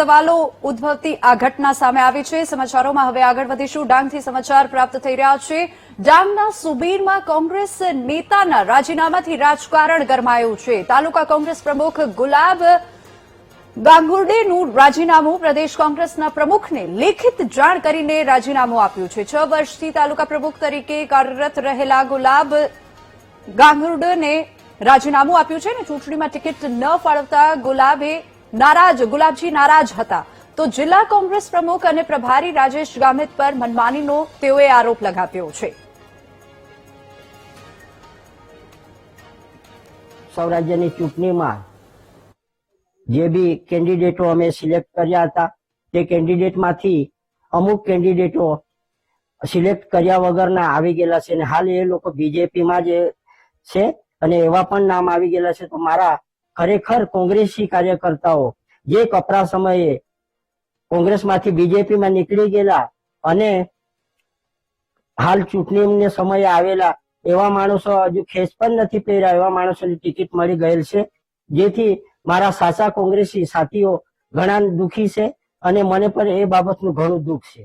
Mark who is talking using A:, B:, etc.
A: સવાલો ઉદ્ભવતી આ ઘટના સામે આવી છે। સમાચારોમાં હવે આગળ વધીશું। ડાંગથી સમાચાર પ્રાપ્ત થઈ રહ્યા છે। ડાંગના સુબીરમાં કોંગ્રેસ નેતાના રાજીનામાથી રાજકારણ ગરમાયું છે। તાલુકા કોંગ્રેસ પ્રમુખ ગુલાબ ગાંગુરડેનું રાજીનામું પ્રદેશ કોંગ્રેસના પ્રમુખને લેખિત જાણ કરીને રાજીનામું આપ્યું છે। 6 વર્ષથી તાલુકા પ્રમુખ તરીકે કાર્યરત રહેલા ગુલાબ ગાંગુરડેને રાજીનામું આપ્યું છે અને ચૂંટણીમાં ટિકિટ ન ફાળવતા ગુલાબજી નારાજ હતા। તો જિલ્લા કોંગ્રેસ પ્રમુખ અને પ્રભારી રાજેશ ગામિત પર મનમાનીનો તેઓએ આરોપ લગાવ્યો છે।
B: સૌરાજ્યની ચૂંટણીમાં જે બી કેન્ડિડેટો અમે સિલેક્ટ કર્યા હતા તે કેન્ડિડેટમાંથી અમુક કેન્ડિડેટો સિલેક્ટ કર્યા વગરના આવી ગયેલા છે અને હાલ એ લોકો બીજેપીમાં જ છે અને એવા પણ નામ આવી ગયેલા છે। તો મારા ખરેખર કોંગ્રેસી કાર્યકર્તાઓ જે કપરા સમયે કોંગ્રેસમાંથી બીજેપીમાં નીકળી ગયેલા અને હાલ ચૂંટણીને સમયે આવેલા એવા માણસો હજુ ખેસ પણ નથી પહેર્યા એવા માણસોની ટિકિટ મળી ગયેલ છે, જેથી મારા સાચા કોંગ્રેસી સાથીઓ ઘણા દુઃખી છે અને મને પણ એ બાબતનું ઘણું દુઃખ છે।